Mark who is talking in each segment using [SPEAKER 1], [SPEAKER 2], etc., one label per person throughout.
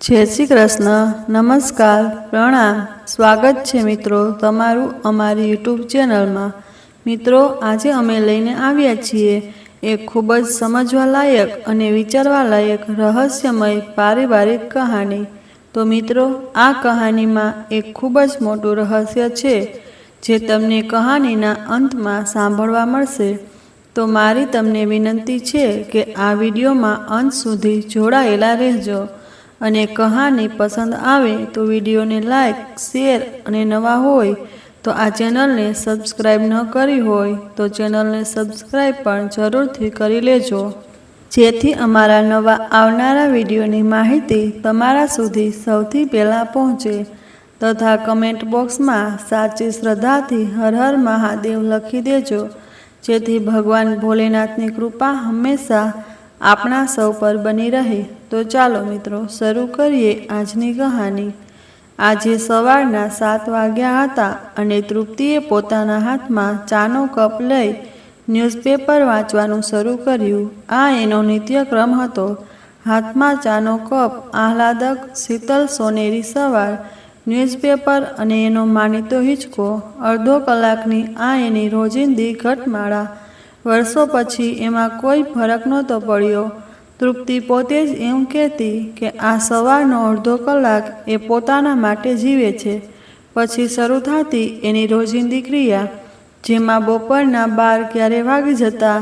[SPEAKER 1] જય શ્રી કૃષ્ણ, નમસ્કાર, પ્રણામ, સ્વાગત છે મિત્રો તમારું અમારી યુટ્યુબ ચેનલમાં। મિત્રો આજે અમે લઈને આવ્યા છીએ એક ખૂબ જ સમજવા લાયક અને વિચારવા લાયક રહસ્યમય પારિવારિક કહાની। તો મિત્રો આ કહાનીમાં એક ખૂબ જ મોટું રહસ્ય છે જે તમને કહાનીના અંતમાં સાંભળવા મળશે। તો મારી તમને વિનંતી છે કે આ વિડીયોમાં અંત સુધી જોડાયેલા રહેજો અને કહાની પસંદ આવે તો વિડીયોને લાઈક, શેર અને નવા હોય તો આ ચેનલને સબસ્ક્રાઈબ ન કરી હોય તો ચેનલને સબસ્ક્રાઈબ પણ જરૂરથી કરી લેજો, જેથી અમારા નવા આવનારા વિડીયોની માહિતી તમારા સુધી સૌથી પહેલાં પહોંચે। તથા કમેન્ટ બોક્સમાં સાચી શ્રદ્ધાથી હર હર મહાદેવ લખી દેજો, જેથી ભગવાન ભોલેનાથની કૃપા હંમેશા આપણા સૌ પર બની રહે। તો ચાલો મિત્રો શરૂ કરીએ આજની કહાની। આજે સવારના 7 વાગ્યા હતા અને તૃપ્તિએ પોતાના હાથમાં ચાનો કપ લઈ ન્યૂઝપેપર વાંચવાનું શરૂ કર્યું। આ એનો નિત્યક્રમ હતો। હાથમાં ચાનો કપ, આહલાદક શીતળ સોનેરી સવાર, ન્યૂઝપેપર અને એનો માનીતો હિંચકો। અડધો કલાકની આ એની રોજિંદી ઘટમાળા। વર્ષો પછી એમાં કોઈ ફરક નહોતો પડ્યો। તૃપ્તિ પોતે જ એમ કહેતી કે આ સવારનો અડધો કલાક એ પોતાના માટે જીવે છે। પછી શરૂ થતી એની રોજિંદી ક્રિયા, જેમાં બપોરના 12 ક્યારે વાગી જતા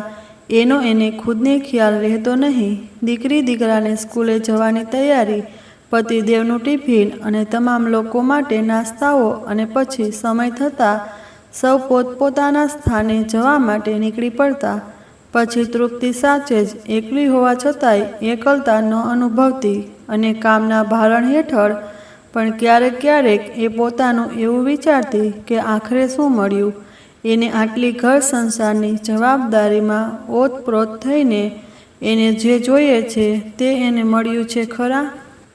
[SPEAKER 1] એનો એને ખુદને ખ્યાલ રહેતો નહીં। દીકરી દીકરાને સ્કૂલે જવાની તૈયારી, પતિદેવનું ટિફિન અને તમામ લોકો માટે નાસ્તાઓ અને પછી સમય થતાં સૌ પોતપોતાના સ્થાને જવા માટે નીકળી પડતા। પછી તૃપ્તિ સાચે જ એકલી હોવા છતાંય એકલતા ન અનુભવતી અને કામના ભારણ હેઠળ પણ ક્યારેક ક્યારેક એ પોતાનું એવું વિચારતી કે આખરે શું મળ્યું એને આટલી ઘર સંસારની જવાબદારીમાં ઓતપ્રોત થઈને? એને જે જોઈએ છે તે એને મળ્યું છે ખરા?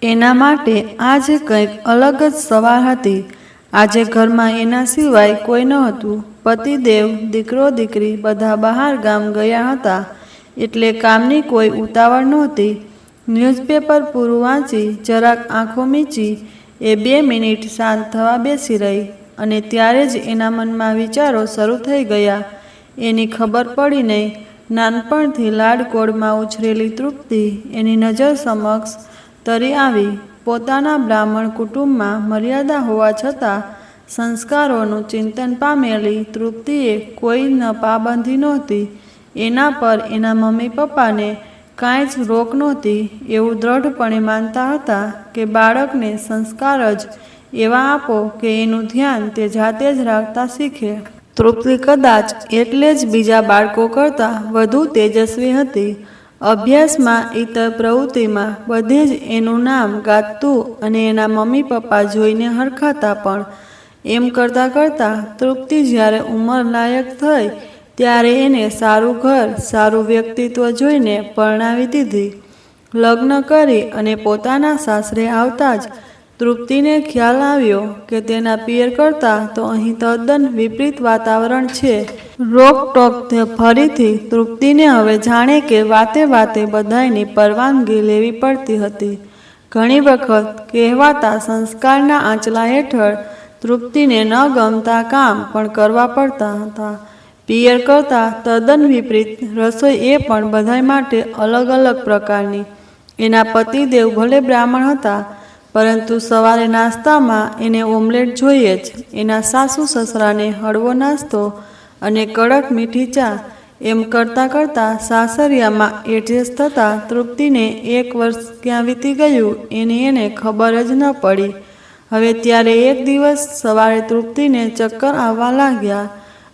[SPEAKER 1] એના માટે આજે કંઈક અલગ જ સવાર હતી। આજે ઘરમાં એના સિવાય કોઈ નહોતું। પતિદેવ, દીકરો દીકરી બધા બહાર ગામ ગયા હતા, એટલે કામની કોઈ ઉતાવળ નહોતી। ન્યૂઝપેપર પૂરું વાંચી જરાક આંખો મીચી એ 2 મિનિટ શાંત થવા બેસી રહી અને ત્યારે જ એના મનમાં વિચારો શરૂ થઈ ગયા। એની ખબર પડી નહીં, નાનપણથી લાડકોડમાં ઉછરેલી તૃપ્તિ એની નજર સમક્ષ તરી આવી। પોતાના બ્રાહ્મણ કુટુંબમાં મર્યાદા હોવા છતાં સંસ્કારોનું ચિંતન પામેલી તૃપ્તિએ કોઈ ન પાબંદી નહોતી। એના પર એના મમ્મી પપ્પાને કાંઈ જ રોક નહોતી। એવું દ્રઢપણે માનતા હતા કે બાળકને સંસ્કાર જ એવા આપો કે એનું ધ્યાન તે જાતે જ રાખતા શીખે। તૃપ્તિ કદાચ એટલે જ બીજા બાળકો કરતાં વધુ તેજસ્વી હતી। અભ્યાસમાં, ઇતર પ્રવૃત્તિમાં બધે જ એનું નામ ગાજતું અને એના મમ્મી પપ્પા જોઈને હરખાતા। પણ એમ કરતાં કરતાં તૃપ્તિ જ્યારે ઉંમર લાયક થઈ ત્યારે એને સારું ઘર, સારું વ્યક્તિત્વ જોઈને પરણાવી દીધી। લગ્ન કરી અને પોતાના સાસરે આવતા જ તૃપ્તિને ખ્યાલ આવ્યો કે તેના પિયર કરતાં તો અહીં તદ્દન વિપરીત વાતાવરણ છે। રોકટોક ફરીથી તૃપ્તિને હવે જાણે કે વાતે વાતે બધાયની પરવાનગી લેવી પડતી હતી। ઘણી વખત કહેવાતા સંસ્કારના આંચલા હેઠળ તૃપ્તિને ન ગમતા કામ પણ કરવા પડતા હતા। પિયર કરતાં તદ્દન વિપરીત રસોઈ, એ પણ બધાય માટે અલગ અલગ પ્રકારની। એના પતિદેવ ભલે બ્રાહ્મણ હતા, પરંતુ સવારે નાસ્તામાં એને ઓમલેટ જોઈએ જ। એના સાસુ સસરાને હળવો નાસ્તો અને કડક મીઠી ચા। એમ કરતાં કરતાં સાસરિયામાં એડજસ્ટ થતાં તૃપ્તિને 1 વર્ષ ક્યાં વીતી ગયું એની એને ખબર જ ન પડી। હવે ત્યારે એક દિવસ સવારે તૃપ્તિને ચક્કર આવવા લાગ્યા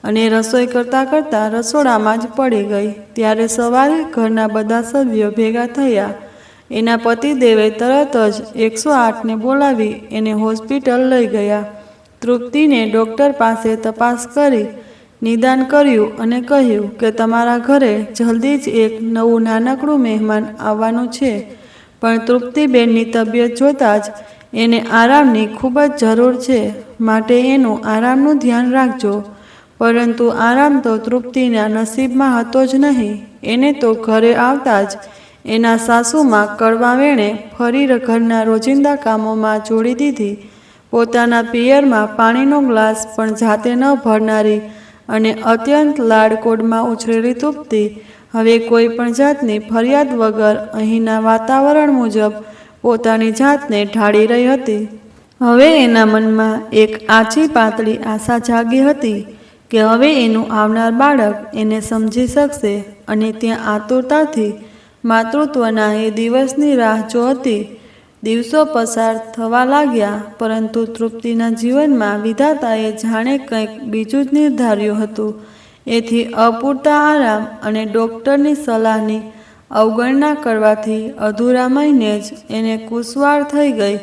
[SPEAKER 1] અને રસોઈ કરતાં કરતાં રસોડામાં જ પડી ગઈ। ત્યારે સવારે ઘરના બધા સભ્યો ભેગા થયા। એના પતિદેવે તરત જ 108ને બોલાવી એને હોસ્પિટલ લઈ ગયા। તૃપ્તિને ડૉક્ટર પાસે તપાસ કરી નિદાન કર્યું અને કહ્યું કે તમારા ઘરે જલ્દી જ એક નવું નાનકડું મહેમાન આવવાનું છે, પણ તૃપ્તિબેનની તબિયત જોતાં જ એને આરામની ખૂબ જ જરૂર છે, માટે એનું આરામનું ધ્યાન રાખજો। પરંતુ આરામ તો તૃપ્તિના નસીબમાં હતો જ નહીં। એને તો ઘરે આવતા જ એના સાસુમાં કડવા વેણે ફરી ઘરના રોજિંદા કામોમાં જોડી દીધી. પોતાના પિયરમાં પાણીનો ગ્લાસ પણ જાતે ન ભરનારી અને અત્યંત લાડકોડમાં ઉછરેલી તૃપ્તિ હવે કોઈ પણ જાતની ફરિયાદ વગર અહીંના વાતાવરણ મુજબ પોતાની જાતને ઢાળી રહી હતી. હવે એના મનમાં એક આછી પાતળી આશા જાગી હતી કે હવે એનું આવનાર બાળક એને સમજી શકશે અને ત્યાં આતુરતાથી માતૃત્વના એ દિવસની રાહ જોતી. દિવસો પસાર થવા લાગ્યા, પરંતુ તૃપ્તિના જીવનમાં વિધાતાએ જાણે કંઈક બીજું જ નિર્ધાર્યું હતું. એથી અપૂરતા આરામ અને ડૉક્ટરની સલાહની અવગણના કરવાથી અધૂરા મહિને જ એને કુશવાળ થઈ ગઈ.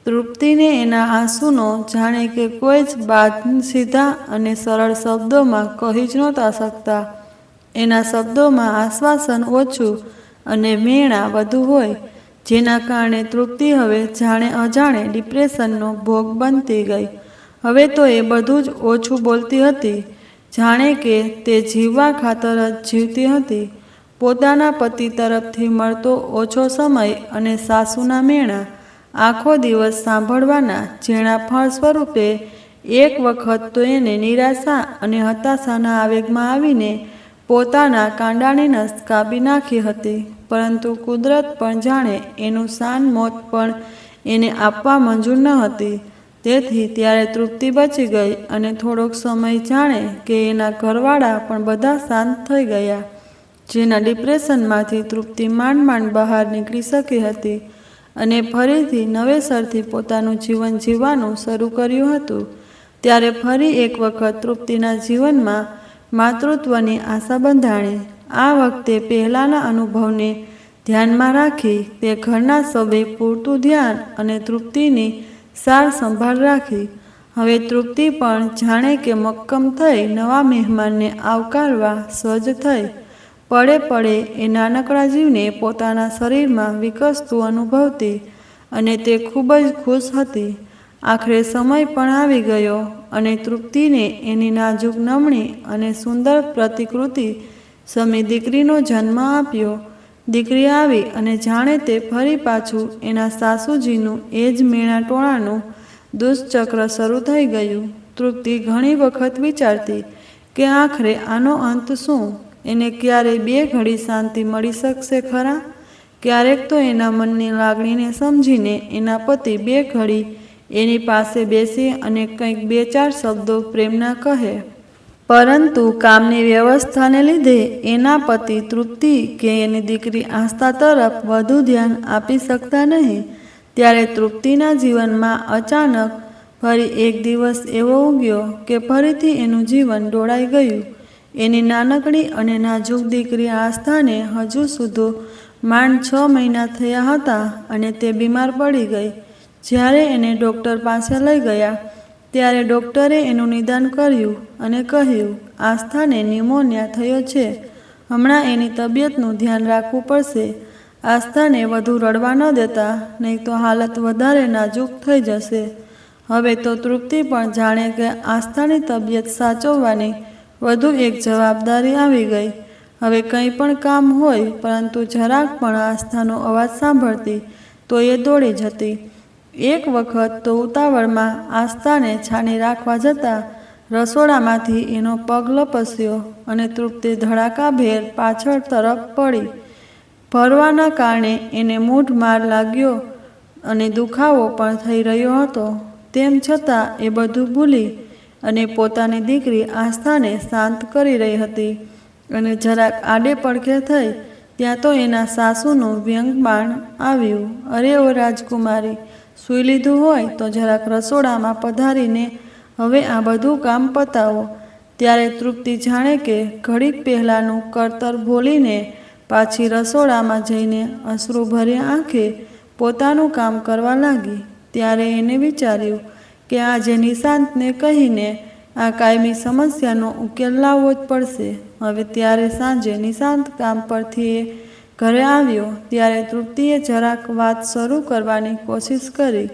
[SPEAKER 1] તૃપ્તિને એના આંસુનો જાણે કે કોઈ જ બાદ સીધા અને સરળ શબ્દોમાં કહી જ નહોતા શકતા. એના શબ્દોમાં આશ્વાસન ઓછું અને મેણા વધુ હોય, જેના કારણે તૃપ્તિ હવે જાણે અજાણે ડિપ્રેશનનો ભોગ બનતી ગઈ. હવે તો એ બધું જ ઓછું બોલતી હતી, જાણે કે તે જીવવા ખાતર જ જીવતી હતી. પોતાના પતિ તરફથી મળતો ઓછો સમય અને સાસુના મેણા આખો દિવસ સાંભળવાના જેના ફળ સ્વરૂપે એક વખત તો એને નિરાશા અને હતાશાના આવેગમાં આવીને પોતાના કાંડાની નસ કાપી નાખી હતી. પરંતુ કુદરત પણ જાણે એનું શાન મોત પણ એને આપવા મંજૂર ન હતી. તેથી ત્યારે તૃપ્તિ બચી ગઈ અને થોડોક સમય જાણે કે એના ઘરવાળા પણ બધા શાંત થઈ ગયા. જેના ડિપ્રેશનમાંથી તૃપ્તિ માંડ માંડ બહાર નીકળી શકી હતી અને ફરીથી નવેસરથી પોતાનું જીવન જીવવાનું શરૂ કર્યું હતું. ત્યારે ફરી એક વખત તૃપ્તિના જીવનમાં માતૃત્વની આશા બંધાણી. આ વખતે પહેલાંના અનુભવને ધ્યાનમાં રાખી તે ઘરના સૌએ પૂરતું ધ્યાન અને તૃપ્તિની સાર સંભાળ રાખી. હવે તૃપ્તિ પણ જાણે કે મક્કમ થઈ નવા મહેમાનને આવકારવા સજ્જ થઈ. પડે પડે એ નાનકડા જીવને પોતાના શરીરમાં વિકસતું અનુભવતી અને તે ખૂબ જ ખુશ હતી. આખરે સમય પણ આવી ગયો અને તૃપ્તિને એની નાજુક નમણી અને સુંદર પ્રતિકૃતિ સમી દીકરીનો જન્મ આપ્યો. દીકરી આવી અને જાણે તે ફરી પાછું એના સાસુજીનું એ જ મેણા ટોણાનું દુષ્ચક્ર શરૂ થઈ ગયું. તૃપ્તિ ઘણી વખત વિચારતી કે આખરે આનો અંત શું? એને ક્યારેય બે ઘડી શાંતિ મળી શકશે ખરા? ક્યારેક તો એના મનની લાગણીને સમજીને એના પતિ બે ઘડી એની પાસે બેસી અને કંઈક બે ચાર શબ્દો પ્રેમના કહે. પરંતુ કામની વ્યવસ્થાને લીધે એના પતિ તૃપ્તિ કે એની દીકરી આસ્થા તરફ વધુ ધ્યાન આપી શકતા નહીં. ત્યારે તૃપ્તિના જીવનમાં અચાનક ફરી એક દિવસ એવો ઉગ્યો કે ફરીથી એનું જીવન ડોળાઈ ગયું. એની નાનકડી અને નાજુક દીકરી આસ્થાને હજુ સુધી માંડ 6 મહિના થયા હતા અને તે બીમાર પડી ગઈ. જ્યારે એને ડૉક્ટર પાસે લઈ ગયા ત્યારે ડૉક્ટરે એનું નિદાન કર્યું અને કહ્યું, આસ્થાને ન્યુમોનિયા થયો છે. હમણાં એની તબિયતનું ધ્યાન રાખવું પડશે. આસ્થાને વધુ રડવા ન દેતા, નહીં તો હાલત વધારે નાજુક થઈ જશે. હવે તો તૃપ્તિ પણ જાણે કે આસ્થાની તબિયત સાચવવાની વધુ એક જવાબદારી આવી ગઈ. હવે કંઈ પણ કામ હોય, પરંતુ જરાક પણ આસ્થાનો અવાજ સાંભળતી તો એ દોડી જતી. એક વખત તો ઉતાવળમાં આસ્થાને છાની રાખવા જતાં રસોડામાંથી એનો પગ લપસ્યો અને તૃપ્તિ ધડાકાભેર પાછળ તરફ પડી. ભરવાના કારણે એને મૂઢ માર લાગ્યો અને દુખાવો પણ થઈ રહ્યો હતો. તેમ છતાં એ બધું ભૂલી અને પોતાની દીકરી આસ્થાને શાંત કરી રહી હતી. અને જરાક આડે પડખે થઈ ત્યાં તો એના સાસુનું વ્યંગબાણ આવ્યું. અરે ઓ રાજકુમારી, સૂઈ લીધું હોય તો જરાક રસોડામાં પધારીને હવે આ બધું કામ પતાવો. ત્યારે તૃપ્તિ જાણે કે ઘડીક પહેલાંનું કરતર ભૂલીને પાછી રસોડામાં જઈને અશ્રુભર્યા આંખે પોતાનું કામ કરવા લાગી. ત્યારે એને વિચાર્યું કે આજે નિશાંતને કહીને આ કાયમી સમસ્યાનો ઉકેલ લાવવો જ પડશે. હવે ત્યારે સાંજે નિશાંત કામ પરથી એ ઘરે આવ્યો ત્યારે તૃપ્તિએ જરાક વાત શરૂ કરવાની કોશિશ કરી.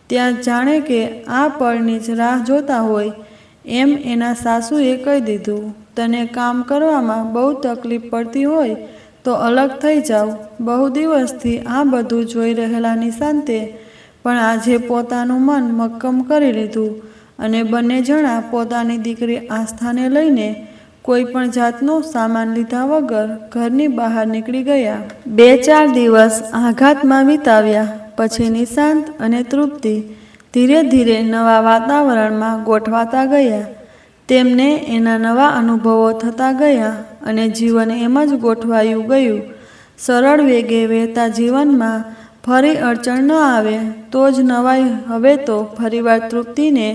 [SPEAKER 1] ત્યાં જાણે કે આ પળની જ રાહ જોતા હોય એમ એના સાસુએ કહી દીધું, તને કામ કરવામાં બહુ તકલીફ પડતી હોય તો અલગ થઈ જાવ. બહુ દિવસથી આ બધું જોઈ રહેલા નિશાંતે પણ આજે પોતાનું મન મક્કમ કરી લીધું અને બંને જણા પોતાની દીકરી આસ્થાને લઈને કોઈ પણ જાતનો સામાન લીધા વગર ઘરની બહાર નીકળી ગયા. 2-4 દિવસ આઘાતમાં વિતાવ્યા પછી નિશાંત અને તૃપ્તિ ધીરે ધીરે નવા વાતાવરણમાં ગોઠવાતા ગયા. તેમને એના નવા અનુભવો થતા ગયા અને જીવન એમ જ ગોઠવાયું ગયું. સરળ વેગે વહેતા જીવનમાં ફરી અડચણ ન આવે તો જ નવાઈ. હવે તો ફરીવાર તૃપ્તિને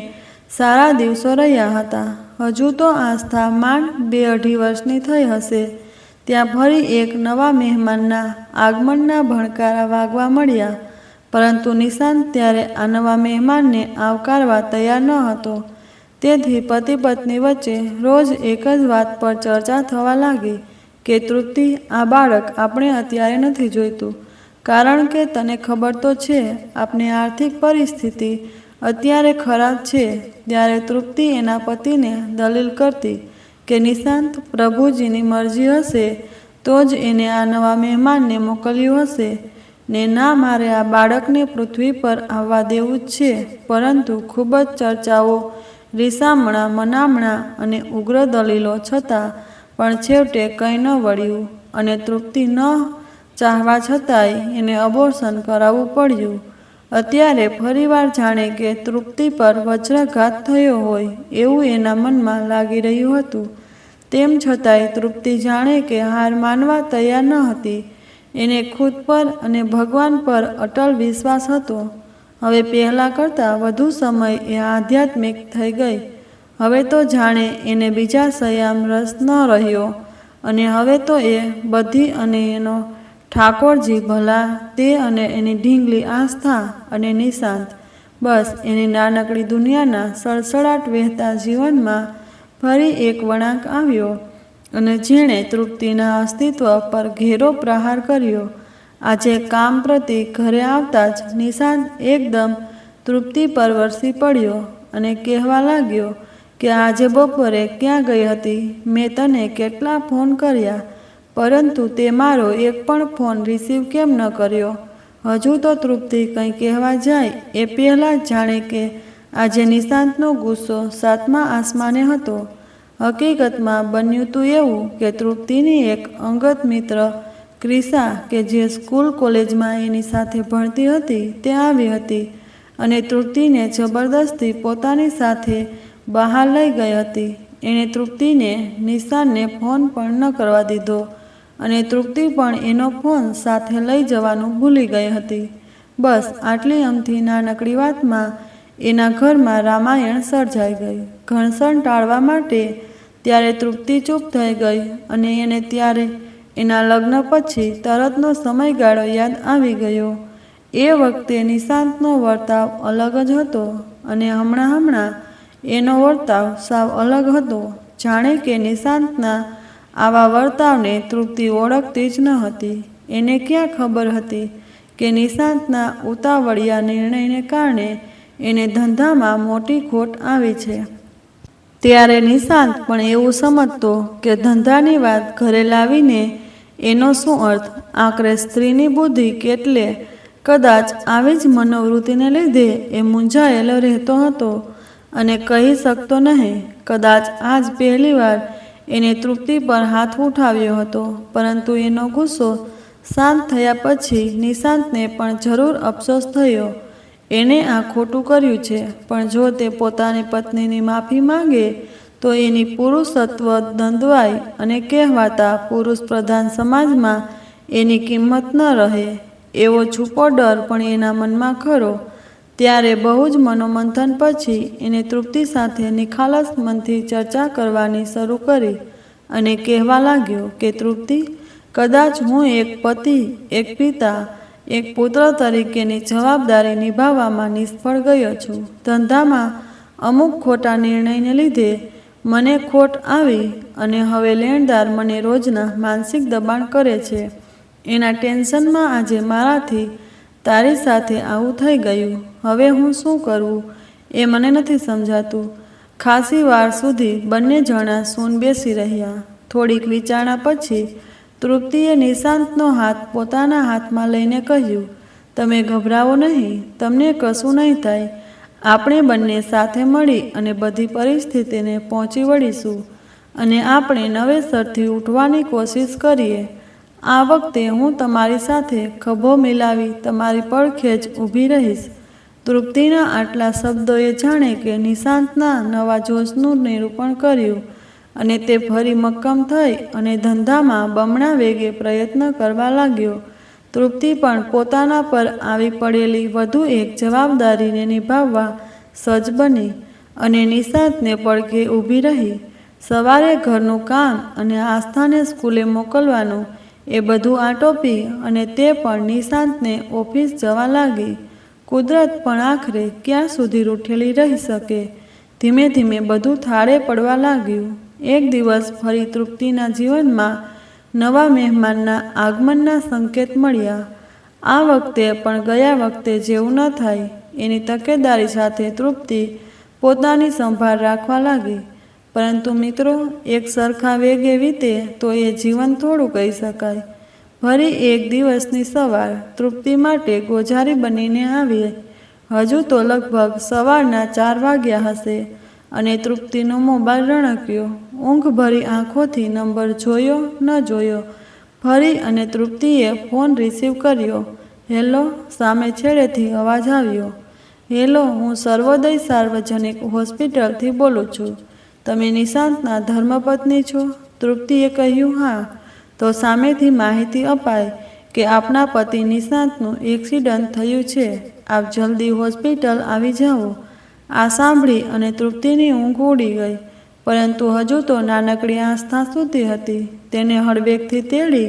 [SPEAKER 1] સારા દિવસો રહ્યા હતા. હજુ તો આસ્થા માંડ 2-2.5 વર્ષની થઈ હશે ત્યાં ફરી એક નવા મહેમાનના આગમનના ભણકારા વાગવા મળ્યા. પરંતુ નિશાંત ત્યારે આ નવા મહેમાનને આવકારવા તૈયાર ન હતો. તેથી પતિ પત્ની વચ્ચે રોજ એક જ વાત પર ચર્ચા થવા લાગી કે તૃપ્તિ, આ બાળક આપણે અત્યારે નથી જોઈતું, કારણ કે તને ખબર તો છે આપણી આર્થિક પરિસ્થિતિ અત્યારે ખરાબ છે. ત્યારે તૃપ્તિ એના પતિને દલીલ કરતી કે નિશાંત, પ્રભુજીની મરજી હશે તો જ એને આ નવા મહેમાનને મોકલ્યું હશે ને ના, મારે આ બાળકને પૃથ્વી પર આવવા દેવું જ છે. પરંતુ ખૂબ જ ચર્ચાઓ, રીસામણા, મનામણા અને ઉગ્ર દલીલો છતાં પણ છેવટે કંઈ ન વળ્યું અને તૃપ્તિ ન ચાહવા છતાંય એને અબોર્શન કરાવવું પડ્યું. અત્યારે ફરીવાર જાણે કે તૃપ્તિ પર વજ્રાઘાત થયો હોય એવું એના મનમાં લાગી રહ્યું હતું. તેમ છતાંય તૃપ્તિ જાણે કે હાર માનવા તૈયાર ન હતી. એને ખુદ પર અને ભગવાન પર અટલ વિશ્વાસ હતો. હવે પહેલાં કરતાં વધુ સમય એ આધ્યાત્મિક થઈ ગઈ. હવે તો જાણે એને બીજા શયામ રસ ન રહ્યો અને હવે તો એ બધી અને એનો ઠાકોરજી ભલા, તે અને એની ઢીંગલી આસ્થા અને નિશાંત, બસ એની નાનકડી દુનિયાના સડસડાટ વહેતા જીવનમાં ફરી એક વળાંક આવ્યો અને જેણે તૃપ્તિના અસ્તિત્વ પર ઘેરો પ્રહાર કર્યો. આજે કામ પ્રતિ ઘરે આવતા જ નિશાંત એકદમ તૃપ્તિ પર વરસી પડ્યો અને કહેવા લાગ્યો કે આજે બપોરે ક્યાં ગઈ હતી? મેં તને કેટલા ફોન કર્યા, પરંતુ તે મારો એક પણ ફોન રિસીવ કેમ ન કર્યો? હજુ તો તૃપ્તિ કંઈ કહેવા જાય એ પહેલાં જ જાણે કે આજે નિશાંતનો ગુસ્સો 7મા આસમાને હતો. હકીકતમાં બન્યું તું એવું કે તૃપ્તિની એક અંગત મિત્ર ક્રિશા, કે જે સ્કૂલ કોલેજમાં એની સાથે ભણતી હતી, તે આવી હતી અને તૃપ્તિને જબરદસ્તી પોતાની સાથે બહાર લઈ ગઈ હતી. એણે તૃપ્તિને નિશાનને ફોન પણ ન કરવા દીધો અને તૃપ્તિ પણ એનો ફોન સાથે લઈ જવાનું ભૂલી ગઈ હતી. બસ આટલી અમથી નાનકડી વાતમાં એના ઘરમાં રામાયણ સર્જાઈ ગઈ. ઘર્ષણ ટાળવા માટે ત્યારે તૃપ્તિ ચૂપ થઈ ગઈ અને એને ત્યારે એના લગ્ન પછી તરતનો સમયગાળો યાદ આવી ગયો. એ વખતે નિશાંતનો વર્તાવ અલગ જ હતો અને હમણાં એનો વર્તાવ સાવ અલગ હતો. જાણે કે નિશાંતના આવા વર્તાવને તૃપ્તિ ઓળખતી જ ન હતી. એને ક્યાં ખબર હતી કે નિશાંતના ઉતાવળિયા નિર્ણયને કારણે એને ધંધામાં મોટી ખોટ આવી છે. ત્યારે નિશાંત પણ એવું સમજતો કે ધંધાની વાત ઘરે લાવીને એનો શું અર્થ? આખરે સ્ત્રીની બુદ્ધિ કેટલે કદાચ આવી જ મનોવૃત્તિને લીધે એ મૂંઝાયેલો રહેતો હતો અને કહી શકતો નહીં. કદાચ આજ પહેલીવાર એને તૃપ્તિ પર હાથ ઉઠાવ્યો હતો, પરંતુ એનો ગુસ્સો શાંત થયા પછી નિશાંતને પણ જરૂર અફસોસ થયો. એણે આ ખોટું કર્યું છે, પણ જો તે પોતાની પત્નીની માફી માંગે તો એની પુરુષત્વ દંડવાય અને કહેવાતા પુરુષ પ્રધાન સમાજમાં એની કિંમત ન રહે એવો છૂપો ડર પણ એના મનમાં ખરો. ત્યારે બહુ જ મનોમંથન પછી એને તૃપ્તિ સાથે નિખાલસ મનથી ચર્ચા કરવાની શરૂ કરી અને કહેવા લાગ્યો કે તૃપ્તિ, કદાચ હું એક પતિ, એક પિતા, એક પુત્ર તરીકેની જવાબદારી નિભાવવામાં નિષ્ફળ ગયો છું. ધંધામાં અમુક ખોટા નિર્ણયને લીધે મને ખોટ આવી અને હવે લેણદાર મને રોજના માનસિક દબાણ કરે છે. એના ટેન્શનમાં આજે મારાથી તારી સાથે આવું થઈ ગયું. હવે હું શું કરું એ મને નથી સમજાતું. ખાસી વાર સુધી બંને જણા સૂન બેસી રહ્યા. થોડીક વિચારણા પછી તૃપ્તિએ નિશાંતનો હાથ પોતાના હાથમાં લઈને કહ્યું, તમે ગભરાવો નહીં, તમને કશું નહીં થાય. આપણે બંને સાથે મળી અને બધી પરિસ્થિતિને પહોંચી વળીશું અને આપણે નવેસરથી ઉઠવાની કોશિશ કરીએ. આ વખતે હું તમારી સાથે ખભો મિલાવી તમારી પડખે જ ઊભી રહીશ. તૃપ્તિના આટલા શબ્દોએ જાણે કે નિશાંતના નવા જોશનું નિરૂપણ કર્યું અને તે ફરી મક્કમ થઈ અને ધંધામાં બમણા વેગે પ્રયત્ન કરવા લાગ્યો. તૃપ્તિ પણ પોતાના પર આવી પડેલી વધુ એક જવાબદારીને નિભાવવા સજ્જ બની અને નિશાંતને પડખે ઊભી રહી. સવારે ઘરનું કામ અને આસ્થાને સ્કૂલે મોકલવાનું એ બધું આટોપી અને તે પણ નિશાંતને ઓફિસ જવા લાગી. કુદરત પણ આખરે ક્યાં સુધી રૂઠેલી રહી શકે? ધીમે ધીમે બધું થાળે પડવા લાગ્યું. એક દિવસ ફરી તૃપ્તિના જીવનમાં નવા મહેમાનના આગમનના સંકેત મળ્યા. આ વખતે પણ ગયા વખતે જેવું ન થાય એની તકેદારી સાથે તૃપ્તિ પોતાની સંભાળ રાખવા લાગી. પરંતુ મિત્રો, એક સરખા વેગે વીતે તો એ જીવન થોડું કહી શકાય. ફરી એક દિવસની સવાર તૃપ્તિ માટે ગોઝારી બનીને આવી. હજુ તો લગભગ સવારના 4 વાગ્યા હશે અને તૃપ્તિનો મોબાઈલ રણક્યો. ઊંઘ ભરી આંખોથી નંબર જોયો ન જોયો. ફરી અને તૃપ્તિએ ફોન રિસીવ કર્યો. હેલો, સામે છેડેથી અવાજ આવ્યો. હેલો, હું સર્વોદય સાર્વજનિક હોસ્પિટલથી બોલું છું. તમે નિશાંતના ધર્મપત્ની છો? તૃપ્તિએ કહ્યું, હા. તો સામેથી માહિતી અપાઈ કે આપના પતિ નિશાંતનું એક્સિડન્ટ થયું છે. આપ જલ્દી હોસ્પિટલ આવી જાઓ. આ સાંભળી અને તૃપ્તિની ઊંઘ ઉડી ગઈ. પરંતુ હજુ તો નાનકડી આસ્થા સૂતી હતી. તેને હળવેકથી તેડી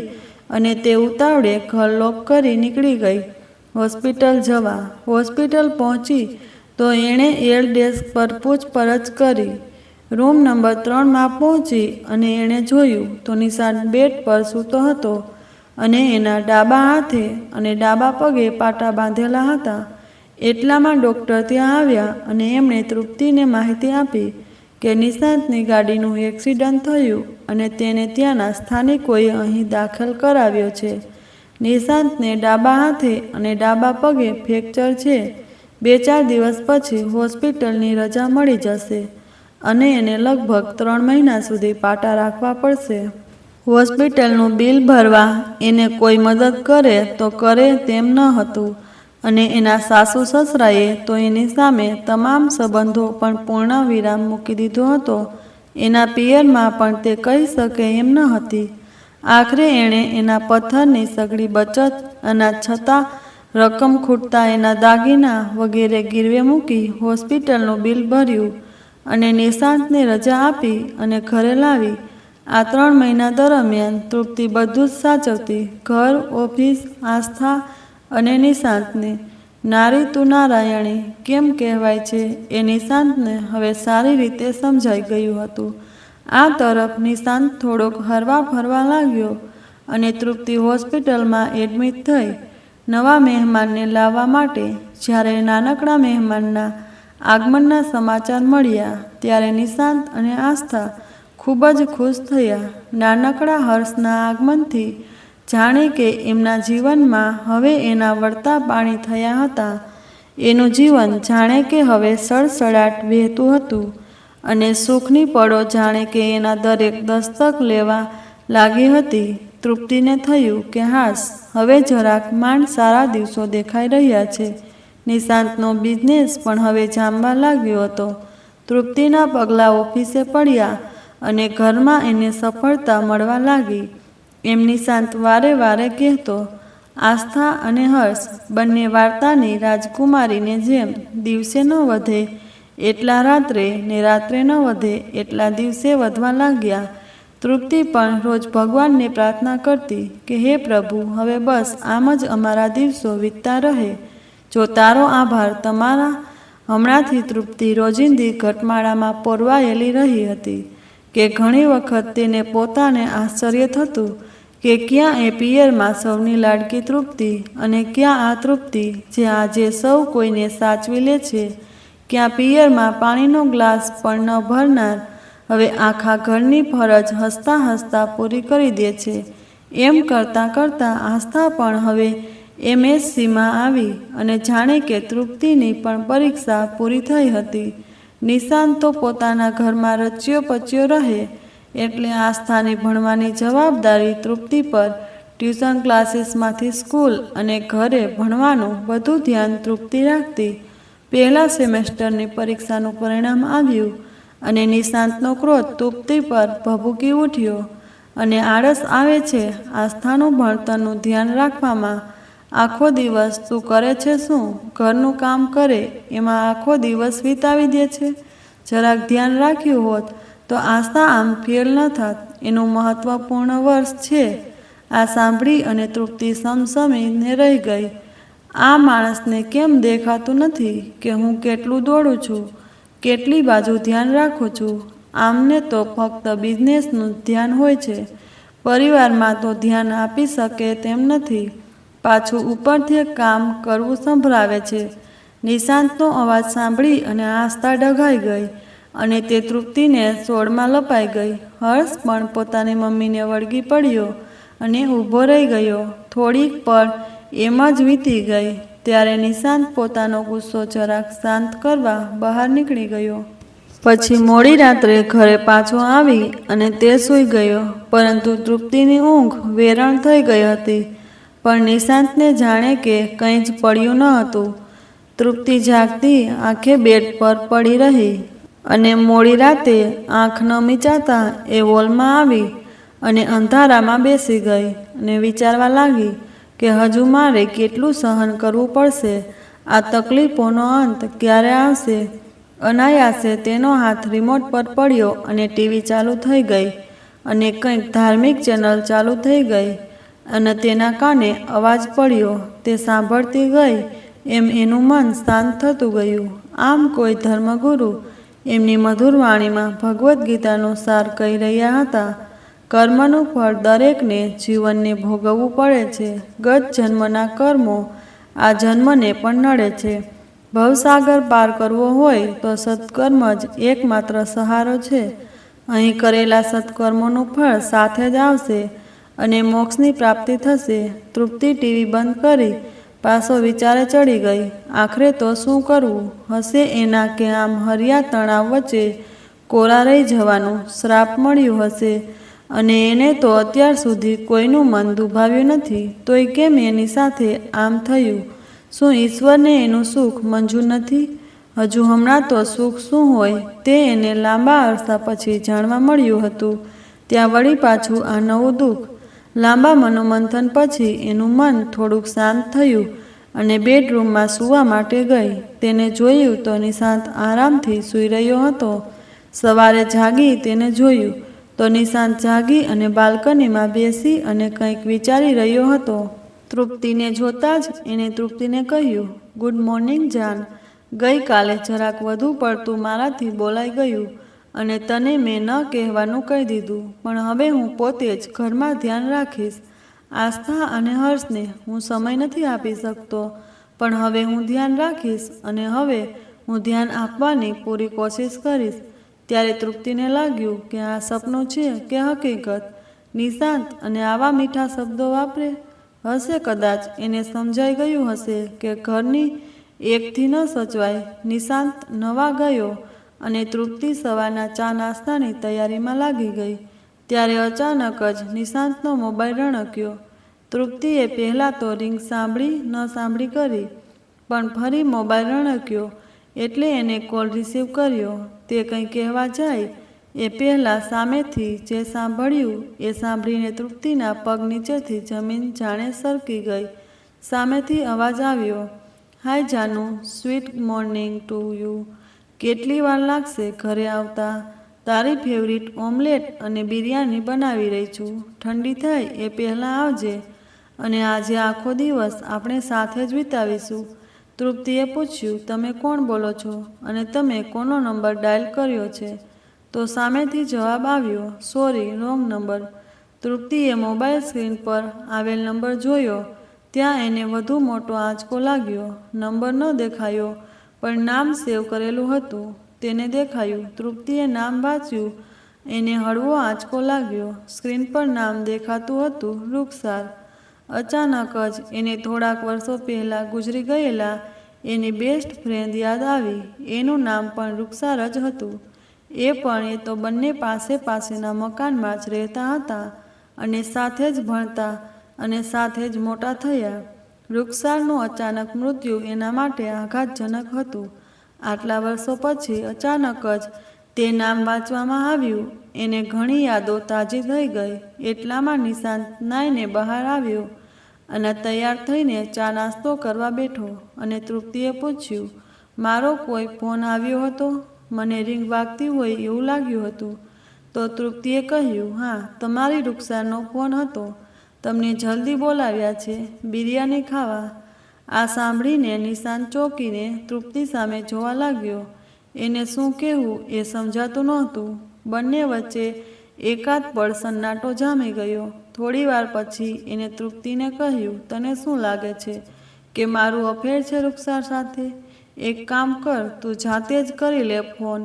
[SPEAKER 1] અને તે ઉતાવળે ઘર લોક કરી નીકળી ગઈ હોસ્પિટલ જવા. હોસ્પિટલ પહોંચી તો એણે એર ડેસ્ક પર પૂછપરછ કરી. રૂમ નંબર 3માં પહોંચી અને એણે જોયું તો નિશાંત બેડ પર સૂતો હતો અને એના ડાબા હાથે અને ડાબા પગે પાટા બાંધેલા હતા. એટલામાં ડૉક્ટર ત્યાં આવ્યા અને એમણે તૃપ્તિને માહિતી આપી કે નિશાંતની ગાડીનું એક્સિડન્ટ થયું અને તેને ત્યાંના સ્થાનિકોએ અહીં દાખલ કરાવ્યો છે. નિશાંતને ડાબા હાથે અને ડાબા પગે ફ્રેક્ચર છે. 2-4 દિવસ પછી હોસ્પિટલની રજા મળી જશે અને એને લગભગ 3 મહિના સુધી પાટા રાખવા પડશે. હોસ્પિટલનું બિલ ભરવા એને કોઈ મદદ કરે તો કરે તેમ ન હતું અને એના સાસુ સસરાએ તો એની સામે તમામ સંબંધો પણ પૂર્ણ વિરામ મૂકી દીધો હતો. એના પિયરમાં પણ તે કહી શકે એમ ન હતી. આખરે એણે એના પથ્થરની સઘળી બચત, અનાજ છતાં રકમ ખૂટતા એના દાગીના વગેરે ગીરવે મૂકી હોસ્પિટલનું બિલ ભર્યું અને નિશાંતને રજા આપી અને ઘરે લાવી. આ 3 મહિના દરમિયાન તૃપ્તિ બધું જ સાચવતી. ઘર, ઓફિસ, આસ્થા અને નિશાંતને. નારી તું નારાયણી કેમ કહેવાય છે એ નિશાંતને હવે સારી રીતે સમજાઈ ગયું હતું. આ તરફ નિશાંત થોડોક હરવા ફરવા લાગ્યો અને તૃપ્તિ હોસ્પિટલમાં એડમિટ થઈ. નવા મહેમાનને લાવવા માટે જ્યારે નાનકડા મહેમાનના આગમનના સમાચાર મળ્યા ત્યારે નિશાંત અને આસ્થા ખૂબ જ ખુશ થયા. નાનકડા હર્ષના આગમનથી જાણે કે એમના જીવનમાં હવે એના વળતા પાણી થયા હતા. એનું જીવન જાણે કે હવે સડસડાટ વહેતું હતું અને સુખની પળો જાણે કે એના દરેક દસ્તક લેવા લાગી હતી. તૃપ્તિને થયું કે હાશ, હવે જરાક માંડ સારા દિવસો દેખાઈ રહ્યા છે. નિશાંતનો બિઝનેસ પણ હવે જામવા લાગ્યો હતો. તૃપ્તિના પગલાં ઓફિસે પડ્યા અને ઘરમાં એને સફળતા મળવા લાગી. એમ નિશાંત વારે વારે કહેતો. આસ્થા અને હર્ષ બંને વાર્તાની રાજકુમારીને જેમ દિવસે ન વધે એટલા રાત્રે ને રાત્રે ન વધે એટલા દિવસે વધવા લાગ્યા. તૃપ્તિ પણ રોજ ભગવાનને પ્રાર્થના કરતી કે હે પ્રભુ, હવે બસ આમ જ અમારા દિવસો વીતતા રહે. જો તારો આભાર. તમારા હમણાંથી તૃપ્તિ રોજિંદી ઘટમાળામાં પોરવાયેલી રહી હતી કે ઘણી વખત તેને પોતાને આશ્ચર્ય થતું કે ક્યાં એ પિયરમાં સૌની લાડકી તૃપ્તિ અને ક્યાં આ તૃપ્તિ જે આજે સૌ કોઈને સાચવી લે છે. ક્યાં પિયરમાં પાણીનો ગ્લાસ પણ ન ભરનાર હવે આખા ઘરની ફરજ હસતા હસતા પૂરી કરી દે છે. એમ કરતાં કરતાં આસ્થા પણ હવે MSCમાં આવી અને જાણે કે તૃપ્તિની પણ પરીક્ષા પૂરી થઈ હતી. નિશાંત તો પોતાના ઘરમાં રચ્યો પચ્યો રહે એટલે આસ્થાની ભણવાની જવાબદારી તૃપ્તિ પર. ટ્યુશન ક્લાસીસમાંથી સ્કૂલ અને ઘરે ભણવાનું બધું ધ્યાન તૃપ્તિ રાખતી. પહેલા સેમેસ્ટરની પરીક્ષાનું પરિણામ આવ્યું અને નિશાંતનો ક્રોધ તૃપ્તિ પર ભભૂકી ઉઠ્યો. અને આળસ આવે છે આસ્થાનું ભણતરનું ધ્યાન રાખવામાં. આખો દિવસ તું કરે છે શું? ઘરનું કામ કરે એમાં આખો દિવસ વિતાવી દે છે. જરાક ધ્યાન રાખ્યું હોત તો આસ્થા આમ ફેલ ન થાત. એનું મહત્વપૂર્ણ વર્ષ છે. આ સાંભળી અને તૃપ્તિ સમસમીને રહી ગઈ. આ માણસને કેમ દેખાતું નથી કે હું કેટલું દોડું છું, કેટલી બાજુ ધ્યાન રાખું છું. આમને તો ફક્ત બિઝનેસનું ધ્યાન હોય છે, પરિવારમાં તો ધ્યાન આપી શકે તેમ નથી. પાછું ઉપરથી કામ કરવું સંભળાવે છે. નિશાંતનો અવાજ સાંભળી અને આસ્થા ડઘાઈ ગઈ અને તે તૃપ્તિને સોળમાં લપાઈ ગઈ. હર્ષ પણ પોતાની મમ્મીને વળગી પડ્યો અને ઊભો રહી ગયો. થોડીક પળ એમ જ વીતી ગઈ ત્યારે નિશાંત પોતાનો ગુસ્સો જરાક શાંત કરવા બહાર નીકળી ગયો. પછી મોડી રાત્રે ઘરે પાછો આવી અને તે સૂઈ ગયો. પરંતુ તૃપ્તિની ઊંઘ વેરણ થઈ ગઈ હતી. પણ નિશાંતને જાણે કે કંઈ જ પડ્યું ન હતું. તૃપ્તિ જાગતી આંખે બેડ પર પડી રહી અને મોડી રાતે આંખ ન મીચાતા એ હોલમાં આવી અને અંધારામાં બેસી ગઈ અને વિચારવા લાગી કે હજુ મારે કેટલું સહન કરવું પડશે. આ તકલીફોનો અંત ક્યારે આવશે? અનાયાસે તેનો હાથ રિમોટ પર પડ્યો અને ટીવી ચાલુ થઈ ગઈ અને કંઈક ધાર્મિક ચેનલ ચાલુ થઈ ગઈ અને તેના કાને અવાજ પડ્યો. તે સાંભળતી ગઈ એમ એનું મન શાંત થતું ગયું. આમ કોઈ ધર્મગુરુ એમની મધુર વાણીમાં ભગવદ્ ગીતાનો સાર કહી રહ્યા હતા. કર્મનું ફળ દરેકને જીવનને ભોગવવું પડે છે. ગત જન્મના કર્મો આ જન્મને પણ નડે છે. ભવસાગર પાર કરવો હોય તો સત્કર્મ જ એકમાત્ર સહારો છે. અહીં કરેલા સત્કર્મોનું ફળ સાથે જ આવશે અને મોક્ષની પ્રાપ્તિ થશે. તૃપ્તિ ટીવી બંધ કરી પાછો વિચારે ચડી ગઈ. આખરે તો શું કરવું? હશે એના કે આમ હરિયા તણાવ વચ્ચે કોરા રહી જવાનું શ્રાપ મળ્યું હશે અને એને તો અત્યાર સુધી કોઈનું મન દુભાવ્યું નથી. તોય કેમ એની સાથે આમ થયું? શું ઈશ્વરને એનું સુખ મંજૂર નથી? હજુ હમણાં તો સુખ શું હોય તે એને લાંબા અરસા પછી જાણવા મળ્યું હતું. ત્યાં વળી પાછું આ નવું દુઃખ. લાંબા મનોમંથન પછી એનું મન થોડુંક શાંત થયું અને બેડરૂમમાં સૂવા માટે ગઈ. તેને જોયું તો નિશાંત આરામથી સૂઈ રહ્યો હતો. સવારે જાગી તેને જોયું તો નિશાંત જાગી અને બાલ્કનીમાં બેસી અને કંઈક વિચારી રહ્યો હતો. તૃપ્તિને જોતાં જ એણે તૃપ્તિને કહ્યું, ગુડ મોર્નિંગ જાન. ગઈકાલે જરાક વધુ પડતું મારાથી બોલાઈ ગયું અને તને મેં ન કહેવાનું કહી દીધું. પણ હવે હું પોતે જ ઘરમાં ધ્યાન રાખીશ. આસ્થા અને હર્ષને હું સમય નથી આપી શકતો, પણ હવે હું ધ્યાન રાખીશ અને હવે હું ધ્યાન આપવાની પૂરી કોશિશ કરીશ. ત્યારે તૃપ્તિને લાગ્યું કે આ સપનું છે કે હકીકત. નિશાંત અને આવા મીઠા શબ્દો વાપરે હશે. કદાચ એને સમજાઈ ગયું હશે કે ઘરની એકથી ન સચવાય. નિશાંત નવા ગયો અને તૃપ્તિ સવારના ચા નાસ્તાની તૈયારીમાં લાગી ગઈ. ત્યારે અચાનક જ નિશાંતનો મોબાઈલ રણક્યો. તૃપ્તિએ પહેલાં તો રિંગ સાંભળી ન સાંભળી કરી, પણ ફરી મોબાઈલ રણક્યો એટલે એને કોલ રિસીવ કર્યો. તે કંઈ કહેવા જાય એ પહેલાં સામેથી જે સાંભળ્યું એ સાંભળીને તૃપ્તિના પગ નીચેથી જમીન જાણે સરકી ગઈ. સામેથી અવાજ આવ્યો, હાય જાનુ, સ્વીટ મોર્નિંગ ટુ યુ. કેટલી વાર લાગશે ઘરે આવતા? તારી ફેવરિટ ઓમલેટ અને બિરયાની બનાવી રહી છું. ઠંડી થાય એ પહેલાં આવજે અને આજે આખો દિવસ આપણે સાથે જ વિતાવીશું. તૃપ્તિએ પૂછ્યું, તમે કોણ બોલો છો અને તમે કોનો નંબર ડાયલ કર્યો છે? તો સામેથી જવાબ આવ્યો, સોરી, રોંગ નંબર. તૃપ્તિએ મોબાઈલ સ્ક્રીન પર આવેલ નંબર જોયો. ત્યાં એને વધુ મોટો આંચકો લાગ્યો. નંબર ન દેખાયો પણ નામ સેવ કરેલું હતું તેને દેખાયું. તૃપ્તિએ નામ વાંચ્યું એને હળવો આંચકો લાગ્યો. સ્ક્રીન પર નામ દેખાતું હતું, રૂખસાર. અચાનક જ એને થોડાક વર્ષો પહેલાં ગુજરી ગયેલા એની બેસ્ટ ફ્રેન્ડ યાદ આવી. એનું નામ પણ રૂખસાર જ હતું. એ તો બંને પાસેના મકાનમાં જ રહેતા હતા અને સાથે જ ભણતા અને સાથે જ મોટા થયા. રૂખસારનું અચાનક મૃત્યુ એના માટે આઘાતજનક હતું. આટલા વર્ષો પછી અચાનક જ તે નામ વાંચવામાં આવ્યું. એને ઘણી યાદો તાજી થઈ ગઈ. એટલામાં નિશાંત નાઈને બહાર આવ્યો અને તૈયાર થઈને ચા નાસ્તો કરવા બેઠો અને તૃપ્તિએ પૂછ્યું, મારો કોઈ ફોન આવ્યો હતો? મને રિંગ વાગતી હોય એવું લાગ્યું હતું. તો તૃપ્તિએ કહ્યું, હા, તમારી રૂખસારનો ફોન હતો. તમને જલ્દી બોલાવ્યા છે બિરયાની ખાવા. આ સાંભળીને નિશાંત ચોંકીને તૃપ્તિ સામે જોવા લાગ્યો. એને શું કહેવું એ સમજાતું નહોતું. બંને વચ્ચે એકાદ પળ સન્નાટો જામી ગયો. થોડી વાર પછી એને તૃપ્તિને કહ્યું, તને શું લાગે છે કે મારું અફેર છે રૂખસાર સાથે? એક કામ કર, તું જાતે જ કરી લે ફોન,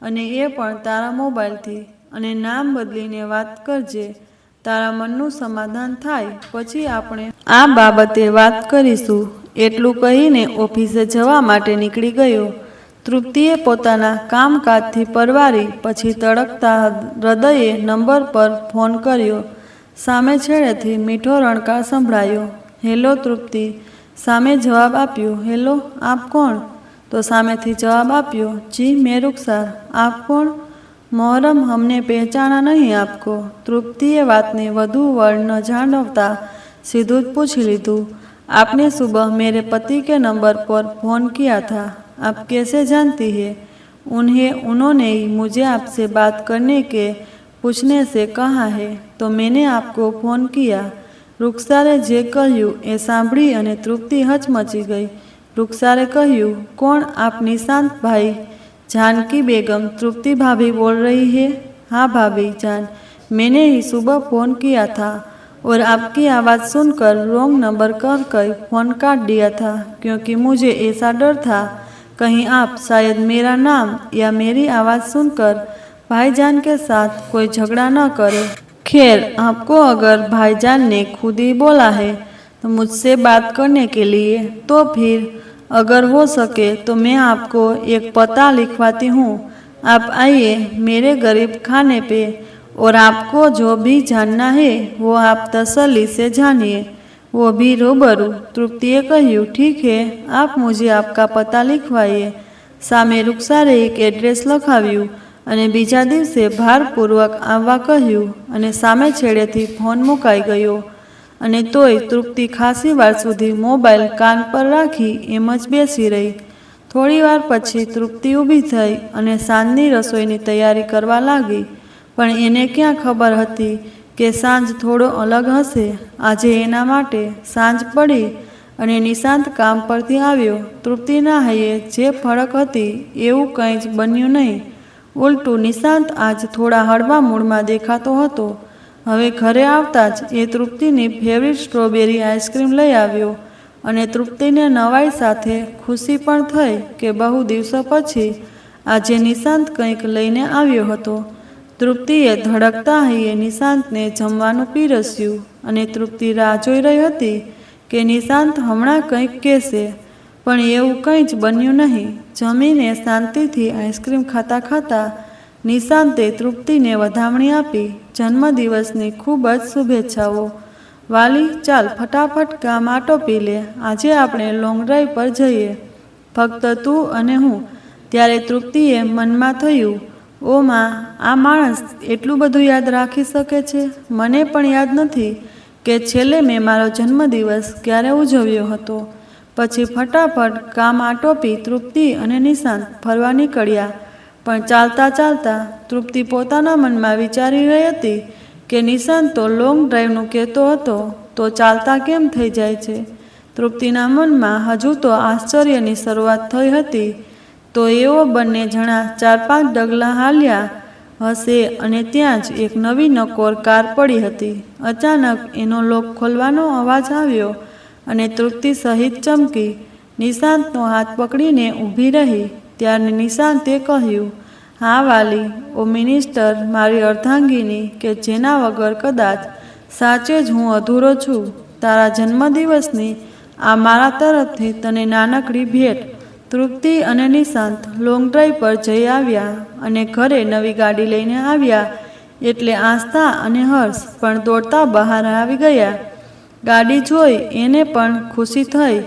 [SPEAKER 1] અને એ પણ તારા મોબાઈલથી, અને નામ બદલીને વાત કરજે. તારા મનનું સમાધાન થાય પછી આપણે આ બાબતે વાત કરીશું. એટલું કહીને ઓફિસે જવા માટે નીકળી ગયો. તૃપ્તિએ પોતાના કામકાજથી પરવારી પછી તડકતા હૃદયે નંબર પર ફોન કર્યો. સામે છેડેથી મીઠો રણકાર સંભળાયો. હેલો તૃપ્તિ. સામે જવાબ આપ્યો, હેલો, આપ કોણ? તો સામેથી જવાબ આપ્યો, જી મેં રૂખસાર. આપ કોણ? મોહરમ, હમને પહેચાના નહીં આપકો. તૃપ્તિએ વાતને વધુ વળ ન જાણવતા सीधू पूछ लीधु, आपने सुबह मेरे पति के नंबर पर फ़ोन किया था, आप कैसे जानती है? उन्होंने ही मुझे आपसे बात करने के पूछने से कहा है, तो मैंने आपको फ़ोन किया। રૂખસારે જે કહ્યું એ સાંભળી અને તૃપ્તિ હચમચી ગઈ. રૂખસારે કહ્યું, कौन आप? निशांत भाई। जानकी बेगम, तृप्ति भाभी बोल रही है। हाँ भाभी जान, मैंने ही सुबह फ़ोन किया था और आपकी आवाज़ सुनकर रॉन्ग नंबर कहकर फ़ोन काट दिया था, क्योंकि मुझे ऐसा डर था कहीं आप शायद मेरा नाम या मेरी आवाज़ सुनकर भाईजान के साथ कोई झगड़ा न करे। खैर, आपको अगर भाईजान ने खुद ही बोला है तो मुझसे बात करने के लिए, तो फिर अगर हो सके तो मैं आपको एक पता लिखवाती हूँ। आप आइए मेरे गरीब खाने पे, और आपको जो भी जानना है वो आप तसल्ली से जानिए, वो भी रूबरू। तृप्तिए કહ્યું, ठीक है, आप मुझे आपका पता लिखवाइए। સામે રૂખસારે એક એડ્રેસ લખાવ્યું અને બીજા દિવસે ભારપૂર્વક આવવા કહ્યું અને સામે છેડેથી ફોન મુકાઈ ગયો. અને તોય તૃપ્તિ ખાસી વાર સુધી મોબાઈલ કાન પર રાખી એમ જ બેસી રહી. થોડી વાર પછી તૃપ્તિ ઊભી થઈ અને સાંજની રસોઈની તૈયારી કરવા લાગી. પણ એને ક્યાં ખબર હતી કે સાંજ થોડો અલગ હશે. આજે એના માટે સાંજ પડી અને નિશાંત કામ પરથી આવ્યો. તૃપ્તિના હૈયે જે ફરક હતી એવું કંઈ જ બન્યું નહીં. ઉલટું નિશાંત આજ થોડા હળવા મૂડમાં દેખાતો હતો. હવે ઘરે આવતા જ એ તૃપ્તિની ફેવરિટ સ્ટ્રોબેરી આઈસ્ક્રીમ લઈ આવ્યો અને તૃપ્તિને નવાઈ સાથે ખુશી પણ થઈ કે બહુ દિવસો પછી આજે નિશાંત કંઈક લઈને આવ્યો હતો. તૃપ્તિએ ધડકતા હૈયે નિશાંતને જમવાનું પીરસ્યું અને તૃપ્તિ રાહ જોઈ રહી હતી કે નિશાંત હમણાં કંઈક કહેશે, પણ એવું કંઈ જ બન્યું નહીં. જમીને શાંતિથી આઈસ્ક્રીમ ખાતા ખાતા નિશાંતે તૃપ્તિને વધામણી આપી. જન્મદિવસની ખૂબ જ શુભેચ્છાઓ. વાલી, ચાલ ફટાફટ કામ આટોપી લે, આજે આપણે લોંગ ડ્રાઈવ પર જઈએ, ફક્ત તું અને હું. ત્યારે તૃપ્તિએ મનમાં થયું, ઓ માં, આ માણસ એટલું બધું યાદ રાખી શકે છે? મને પણ યાદ નથી કે છેલ્લે મેં મારો જન્મદિવસ ક્યારે ઉજવ્યો હતો. પછી ફટાફટ કામ આટોપી તૃપ્તિ અને નિશાંત ફરવા નીકળ્યા. પણ ચાલતા ચાલતા તૃપ્તિ પોતાના મનમાં વિચારી રહી હતી કે નિશાંત તો લોંગ ડ્રાઈવનું કહેતો હતો, તો ચાલતા કેમ થઈ જાય છે? તૃપ્તિના મનમાં હજુ તો આશ્ચર્યની શરૂઆત થઈ હતી. તો એવો બંને જણા 4-5 ડગલા હાલ્યા હશે અને ત્યાં જ એક નવી નકોર કાર પડી હતી. અચાનક એનો લોક ખોલવાનો અવાજ આવ્યો અને તૃપ્તિ સહિત ચમકી નિશાંતનો હાથ પકડીને ઊભી રહી. ત્યારે નિશાંતે કહ્યું, હા વાલી, ઓ મિનિસ્ટર, મારી અર્ધાંગીની કે જેના વગર કદાચ સાચે જ હું અધૂરો છું. તારા જન્મદિવસની આ મારા તરફથી તને નાનકડી ભેટ. તૃપ્તિ અને નિશાંત લોંગ ડ્રાઈવ પર જઈ આવ્યા અને ઘરે નવી ગાડી લઈને આવ્યા એટલે આસ્થા અને હર્ષ પણ દોડતા બહાર આવી ગયા. ગાડી જોઈ એને પણ ખુશી થઈ.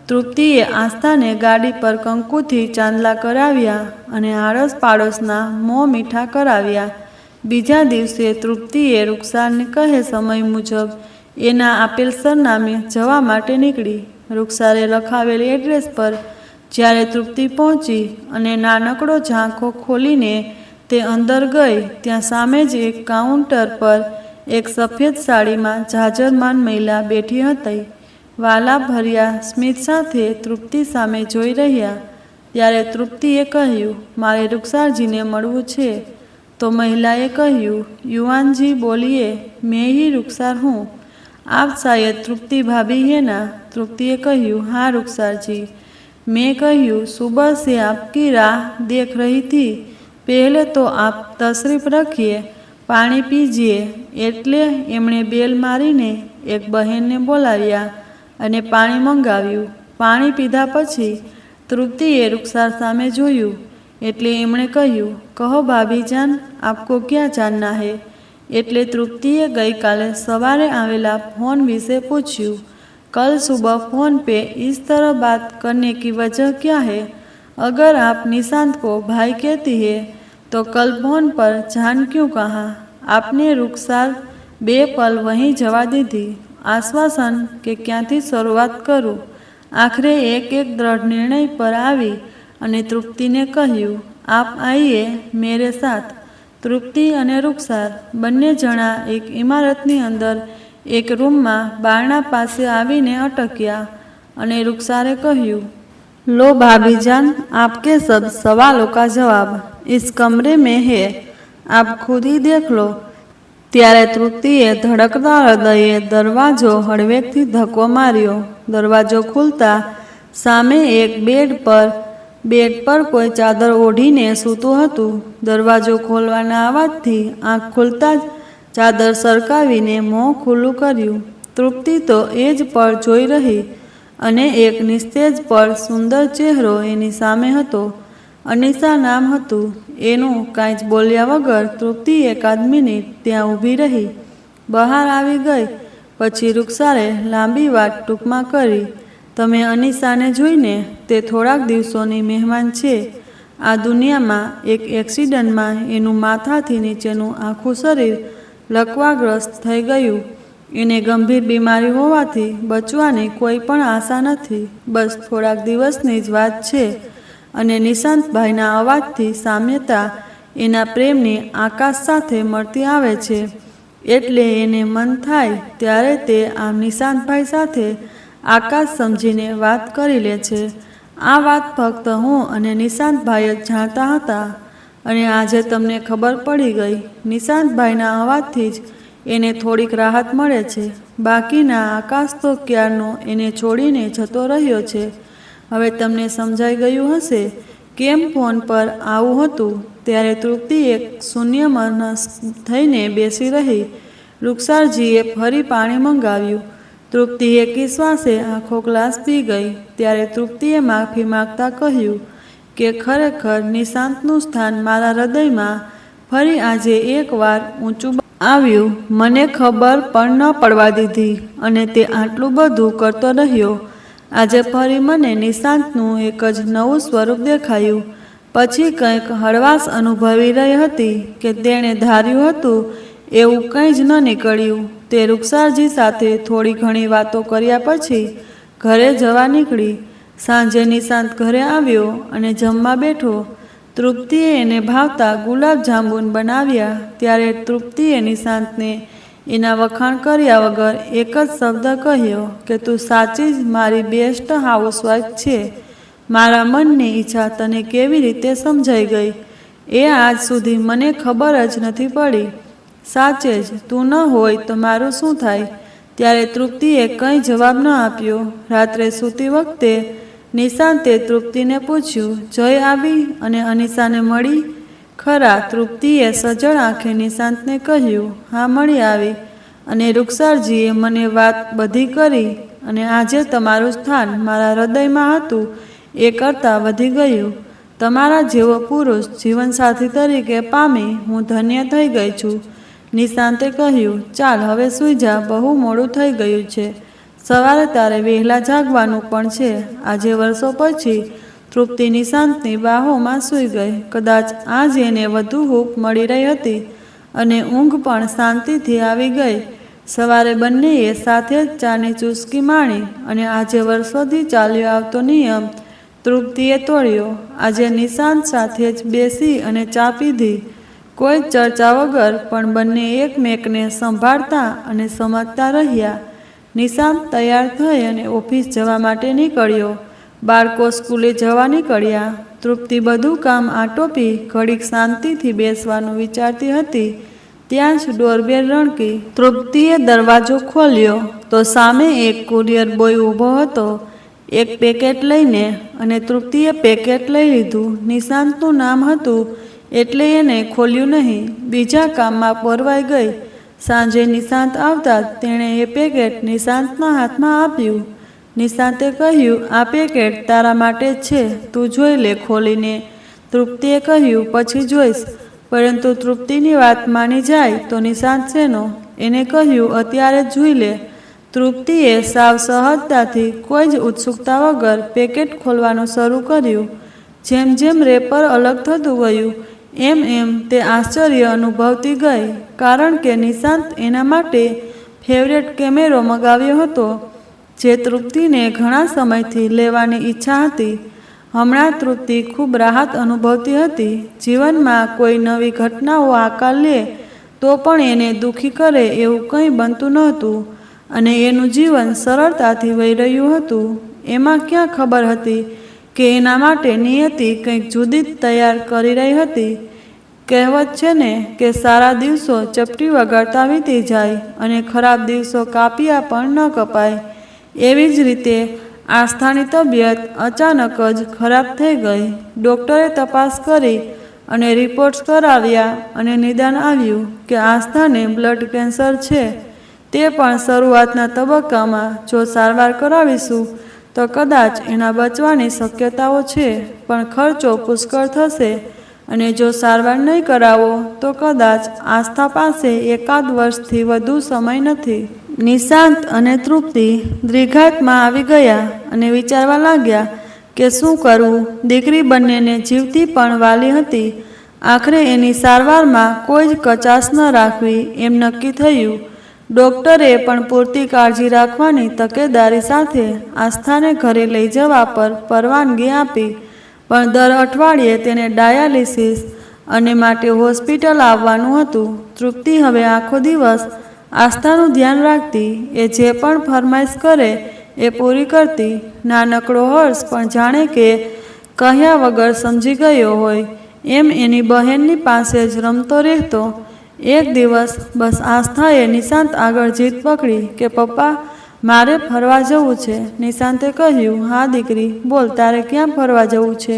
[SPEAKER 1] તૃપ્તિએ આસ્થાને ગાડી પર કંકુથી ચાંદલા કરાવ્યા અને આડોશ પાડોશના મોં મીઠા કરાવ્યા. બીજા દિવસે તૃપ્તિએ રૂક્ષારને કહે સમય મુજબ એના આપેલ સરનામે જવા માટે નીકળી. રૂક્ષારે લખાવેલ એડ્રેસ પર જ્યારે તૃપ્તિ પહોંચી અને નાનકડો ઝાંખો ખોલીને તે અંદર ગઈ, ત્યાં સામે જ એક કાઉન્ટર પર એક સફેદ સાડીમાં જાજરમાન મહિલા બેઠી હતી. વાલા ભર્યા સ્મિત સાથે તૃપ્તિ સામે જોઈ રહ્યા. ત્યારે તૃપ્તિએ કહ્યું, મારે રૂક્ષારજીને મળવું છે. તો મહિલાએ કહ્યું, યુવાનજી બોલીએ, मैं ही रुखसार हूँ. आप शायद तृप्ति भाभी है ना? तृप्तिए કહ્યું, हाँ रुखसार जी. मैं કહ્યું, सुबह से आपकी राह देख रही थी. पहले तो आप तशरीफ रखिए, पानी पीजिए. એટલે એમણે બેલ મારીને એક બહેનને બોલાવ્યા અને પાણી મંગાવ્યું. પાણી પીધા પછી તૃપ્તિએ રૂક્ષાર સામે જોયું એટલે એમણે કહ્યું, કહો ભાભી જાન, આપકો ક્યાં જાનના હૈ? એટલે તૃપ્તિએ ગઈકાલે સવારે આવેલા ફોન વિશે પૂછ્યું. कल सुबह फ़ोन पे इस तरह बात करने की वजह क्या है? अगर आप निशांत को भाई कहती है तो कल फ़ोन पर जान क्यों कहा? आपने रुखसार बे पल वहीं जवा दीधी. आश्वासन કે ક્યાંથી શરૂઆત કરું? આખરે એક દ્રઢ નિર્ણય પર આવી અને તૃપ્તિને કહ્યું, આપ આઈએ મેરે સાથ. તૃપ્તિ અને રૂક્ષાર બંને જણા એક ઇમારતની અંદર એક રૂમમાં બારણા પાસે આવીને અટક્યા અને રૂક્ષારે કહ્યું, लो भाभी जान, आपके सब सवालों का जवाब इस कमरे में है, आप खुद ही देख लो. ત્યારે તૃપ્તિએ ધડકતા હૃદયે દરવાજો હળવેકથી ધક્કો માર્યો. દરવાજો ખુલતા સામે એક બેડ પર કોઈ ચાદર ઓઢીને સૂતું હતું. દરવાજો ખોલવાના અવાજથી આંખ ખુલતા જ ચાદર સરકાવીને મોં ખુલ્લું કર્યું. તૃપ્તિ તો એ જ પળ જોઈ રહી અને એક નિસ્તેજ પર સુંદર ચહેરો એની સામે હતો. અનિશા નામ હતું એનું. કાંઈ જ બોલ્યા વગર તૃપ્તિ એકાદ મિનિટ ત્યાં ઊભી રહી. બહાર આવી ગઈ પછી રૂક્ષારે લાંબી વાત ટૂંકમાં કરી. તમે અનિશાને જોઈને? તે થોડાક દિવસોની મહેમાન છે. આ દુનિયામાં એક એક્સિડન્ટમાં એનું માથાથી નીચેનું આખું શરીર લકવાગ્રસ્ત થઈ ગયું. એને ગંભીર બીમારી હોવાથી બચવાની કોઈ પણ આશા નથી. બસ થોડાક દિવસની જ વાત છે. અને નિશાંતભાઈના અવાજથી સામ્યતા એના પ્રેમની આકાશ સાથે મળતી આવે છે. એટલે એને મન થાય ત્યારે તે આમ નિશાંતભાઈ સાથે આકાશ સમજીને વાત કરી લે છે. આ વાત ફક્ત હું અને નિશાંતભાઈ જ જાણતા હતા અને આજે તમને ખબર પડી ગઈ. નિશાંતભાઈના અવાજથી જ એને થોડીક રાહત મળે છે. બાકીના આકાશ તો ક્યારનો એને છોડીને જતો રહ્યો છે. હવે તમને સમજાઈ ગયું હશે કેમ ફોન પર આવું હતું. ત્યારે તૃપ્તિ એક શૂન્ય મનસ્ક થઈને બેસી રહી. રૂક્ષારજીએ ફરી પાણી મંગાવ્યું. તૃપ્તિ એકી શ્વાસે આખો ગ્લાસ પી ગઈ. ત્યારે તૃપ્તિએ માફી માગતા કહ્યું કે ખરેખર નિશાંતનું સ્થાન મારા હૃદયમાં ફરી આજે એકવાર ઊંચું આવ્યું. મને ખબર પણ ન પડવા દીધી અને તે આટલું બધું કરતો રહ્યો. આજે ફરી મને નિશાંતનું એક જ નવું સ્વરૂપ દેખાયું. પછી કંઈક હળવાશ અનુભવી રહી હતી કે તેણે ધાર્યું હતું એવું કંઈ જ ન નીકળ્યું. તે રૂક્ષારજી સાથે થોડી ઘણી વાતો કર્યા પછી ઘરે જવા નીકળી. સાંજે નિશાંત ઘરે આવ્યો અને જમવા બેઠો. તૃપ્તિએ એને ભાવતા ગુલાબજાંબુન બનાવ્યા. ત્યારે તૃપ્તિએ નિશાંતને એના વખાણ કર્યા વગર એક જ શબ્દ કહ્યો કે તું સાચી જ મારી બેસ્ટ હાઉસવાઈફ છે. મારા મનની ઈચ્છા તને કેવી રીતે સમજાઈ ગઈ એ આજ સુધી મને ખબર જ નથી પડી. સાચે જ તું ન હોય તો મારું શું થાય? ત્યારે તૃપ્તિએ કંઈ જવાબ ન આપ્યો. રાત્રે સૂતી વખતે નિશાંતે તૃપ્તિને પૂછ્યું, જય આવી અને અનિશાને મળી? ખરા? તૃપ્તિએ સજળ આંખે નિશાંતને કહ્યું. હા, મળી આવી. અને રૂખસારજીએ મને વાત બધી કરી અને આજે તમારું સ્થાન મારા હૃદયમાં હતું એ કરતાં વધી ગયું. તમારા જેવો પુરુષ જીવનસાથી તરીકે પામી હું ધન્ય થઈ ગઈ છું. નિશાંતે કહ્યું. ચાલ હવે સૂઈ જા, બહુ મોડું થઈ ગયું છે. સવારે તારે વહેલા જાગવાનું પણ છે. આજે વર્ષો પછી તૃપ્તિ નિશાંતની બાહોમાં સૂઈ ગઈ. કદાચ આજ એને વધુ હૂંફ મળી રહી હતી અને ઊંઘ પણ શાંતિથી આવી ગઈ. સવારે બંનેએ સાથે જ ચાની ચૂસકી માણી અને આજે વર્ષોથી ચાલ્યો આવતો નિયમ તૃપ્તિએ તોડ્યો. આજે નિશાંત સાથે જ બેસી અને ચા પીધી. કોઈ ચર્ચા વગર, પણ બંને એકમેકને સંભાળતા અને સમજતા રહ્યા. નિશાંત તૈયાર થઈ અને ઓફિસ જવા માટે નીકળ્યો. બાળકો સ્કૂલે જવા નીકળ્યા. તૃપ્તિ બધું કામ આટોપી ઘડીક શાંતિથી બેસવાનું વિચારતી હતી ત્યાં જ ડોરબેલ રણકી. તૃપ્તિએ દરવાજો ખોલ્યો તો સામે એક કુરિયર બોય ઊભો હતો એક પેકેટ લઈને, અને તૃપ્તિએ પેકેટ લઈ લીધું. નિશાંતનું નામ હતું એટલે એને ખોલ્યું નહીં. બીજા કામમાં પોરવાઈ ગઈ. સાંજે નિશાંત આવતા તેણે એ પેકેટ નિશાંતના હાથમાં આપ્યું. નિશાંતે કહ્યું. આ પેકેટ તારા માટે જ છે, તું જોઈ લે ખોલીને. તૃપ્તિએ કહ્યું. પછી જોઈશ. પરંતુ તૃપ્તિની વાત માની જાય તો નિશાંત શેનો? એને કહ્યું. અત્યારે જ જોઈ લે. તૃપ્તિએ સાવ સહજતાથી કોઈ જ ઉત્સુકતા વગર પેકેટ ખોલવાનું શરૂ કર્યું. જેમ જેમ રેપર અલગ થતું ગયું એમ એમ તે આશ્ચર્ય અનુભવતી ગઈ, કારણ કે નિશાંત એના માટે ફેવરેટ કેમેરો મગાવ્યો હતો જે તૃપ્તિને ઘણા સમયથી લેવાની ઈચ્છા હતી. હમણાં તૃપ્તિ ખૂબ રાહત અનુભવતી હતી. જીવનમાં કોઈ નવી ઘટનાઓ આકાર લે તો પણ એને દુઃખી કરે એવું કંઈ બનતું નહોતું અને એનું જીવન સરળતાથી વહી રહ્યું હતું. એમાં ક્યાં ખબર હતી કે એના માટે નિયતિ કંઈક જુદી જ તૈયાર કરી રહી હતી. કહેવત છે ને કે સારા દિવસો ચપટી વગાડતા વીતી જાય અને ખરાબ દિવસો કાપ્યા પણ ન કપાય. એવી જ રીતે આસ્થાની તબિયત અચાનક જ ખરાબ થઈ ગઈ. ડૉક્ટરે તપાસ કરી અને રિપોર્ટ્સ કરાવ્યા અને નિદાન આવ્યું કે આસ્થાને બ્લડ કેન્સર છે. તે પણ શરૂઆતના તબક્કામાં. જો સારવાર કરાવીશું તો કદાચ એના બચવાની શક્યતાઓ છે, પણ ખર્ચો પુષ્કળ થશે અને જો સારવાર નહીં કરાવો તો કદાચ આસ્થા પાસે એકાદ વર્ષથી વધુ સમય નથી. નિશાંત અને તૃપ્તિ દ્વિઘાતમાં આવી ગયા અને વિચારવા લાગ્યા કે શું કરવું. દીકરી બંનેને જીવતી પણ વાલી હતી. આખરે એની સારવારમાં કોઈ જ કચાશ ન રાખવી એમ નક્કી થયું. ડૉક્ટરે પણ પૂરતી કાળજી રાખવાની તકેદારી સાથે આસ્થાને ઘરે લઈ જવા પર પરવાનગી આપી, પણ દર અઠવાડિયે તેને ડાયાલિસિસ અને માટે હોસ્પિટલ આવવાનું હતું. તૃપ્તિ હવે આખો દિવસ આસ્થાનું ધ્યાન રાખતી. એ જે પણ ફરમાઈશ કરે એ પૂરી કરતી. નાનકડો હર્ષ પણ જાણે કે કહ્યા વગર સમજી ગયો હોય એમ એની બહેનની પાસે જ રમતો રહેતો. એક દિવસ બસ આસ્થાએ નિશાંત આગળ જીદ પકડી કે પપ્પા, મારે ફરવા જવું છે. નિશાંતે કહ્યું. હા દીકરી, બોલ, તારે ક્યાં ફરવા જવું છે?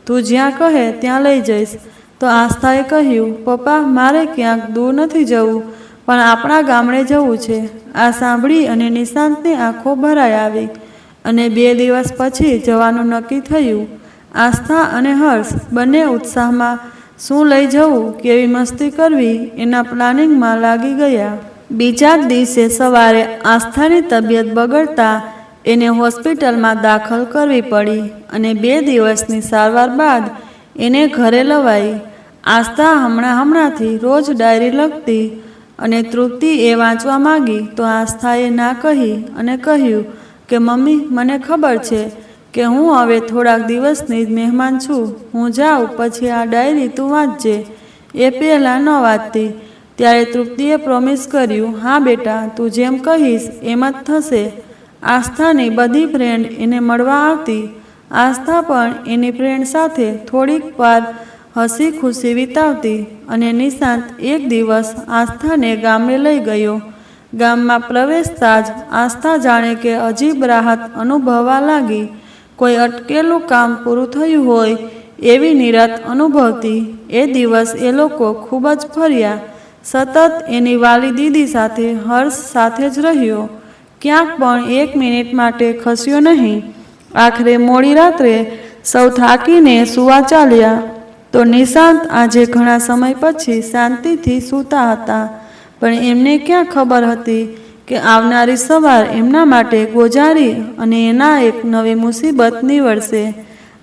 [SPEAKER 1] તું જ્યાં કહે ત્યાં લઈ જઈશ. તો આસ્થાએ કહ્યું. પપ્પા, મારે ક્યાંક દૂર નથી જવું, પણ આપણા ગામડે જવું છે. આ સાંભળી અને નિશાંતની આંખો ભરાઈ આવી અને 2 દિવસ પછી જવાનું નક્કી થયું. આસ્થા અને હર્ષ બંને ઉત્સાહમાં શું લઈ જવું, કેવી મસ્તી કરવી એના પ્લાનિંગમાં લાગી ગયા. બીજા જ દિવસે સવારે આસ્થાની તબિયત બગડતા એને હોસ્પિટલમાં દાખલ કરવી પડી અને 2 દિવસની સારવાર બાદ એને ઘરે લવાઈ. આસ્થા હમણાંથી રોજ ડાયરી લખતી અને તૃપ્તિ એ વાંચવા માંગી તો આસ્થાએ ના કહી અને કહ્યું કે મમ્મી, મને ખબર છે કે હું હવે થોડાક દિવસની જ મહેમાન છું. હું જાઉં પછી આ ડાયરી તું વાંચજે. એ પહેલાં ન વાંચતી. ત્યારે તૃપ્તિએ પ્રોમિસ કર્યું. હા બેટા, તું જેમ કહીશ એમ જ થશે. આસ્થાની બધી ફ્રેન્ડ એને મળવા આવતી. આસ્થા પણ એની ફ્રેન્ડ સાથે થોડીક વાર હસી ખુશી વિતાવતી અને નિશાંત એક દિવસ આસ્થાને ગામડે લઈ ગયો. ગામમાં પ્રવેશતા જ આસ્થા જાણે કે અજીબ રાહત અનુભવવા લાગી. કોઈ અટકેલું કામ પૂરું થયું હોય એવી નિરાત અનુભવતી. એ દિવસ એ લોકો ખૂબ જ ફર્યા. સતત એની વાલી દીદી સાથે હર્ષ સાથે જ રહ્યો. ક્યાંક પણ 1 મિનિટ માટે ખસ્યો નહીં. આખરે મોડી રાત્રે સૌ થાકીને સૂવા ચાલ્યા. તો નિશાંત આજે ઘણા સમય પછી શાંતિથી સૂતા હતા. પણ એમને ક્યાં ખબર હતી કે આવનારી સવાર એમના માટે ગોજારી અને એના એક નવી મુસીબત નીવડશે.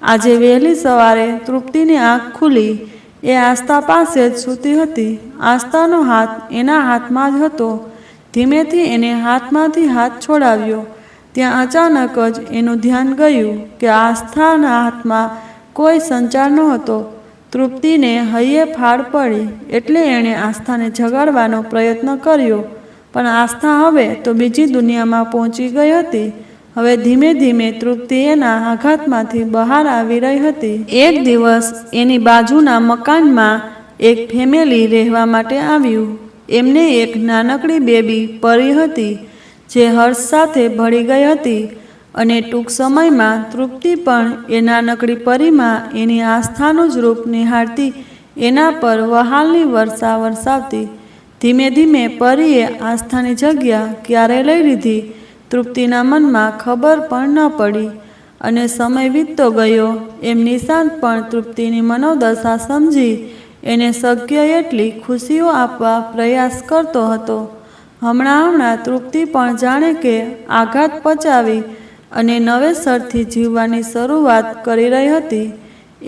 [SPEAKER 1] આજે વહેલી સવારે તૃપ્તિની આંખ ખુલી. એ આસ્થા પાસે જ સૂતી હતી. આસ્થાનો હાથ એના હાથમાં જ હતો. ધીમેથી એને હાથમાંથી હાથ છોડાવ્યો. ત્યાં અચાનક જ એનું ધ્યાન ગયું કે આસ્થાના હાથમાં કોઈ સંચાર નહોતો. તૃપ્તિને હૈયે ફાડ પડી. એટલે એણે આસ્થાને જગાડવાનો પ્રયત્ન કર્યો. પણ આસ્થા હવે તો બીજી દુનિયામાં પહોંચી ગઈ હતી. હવે ધીમે ધીમે તૃપ્તિ એના આઘાતમાંથી બહાર આવી રહી હતી. એક દિવસ એની બાજુના મકાનમાં એક ફેમિલી રહેવા માટે આવ્યું. એમને એક નાનકડી બેબી પરી હતી જે હર્ષ સાથે ભળી ગઈ હતી. અને ટૂંક સમયમાં તૃપ્તિ પણ એ નાનકડી પરીમાં એની આસ્થાનું જ રૂપ નિહાળતી એના પર વહાલની વર્ષા વરસાવતી. ધીમે ધીમે પરીએ આસ્થાની જગ્યા ક્યારે લઈ લીધી તૃપ્તિના મનમાં ખબર પણ ન પડી. અને સમય વીતતો ગયો એમ નિશાંત પણ તૃપ્તિની મનોદશા સમજી એને શક્ય એટલી ખુશીઓ આપવા પ્રયાસ કરતો હતો. હમણાં તૃપ્તિ પણ જાણે કે આઘાત પચાવી અને નવેસરથી જીવવાની શરૂઆત કરી રહી હતી.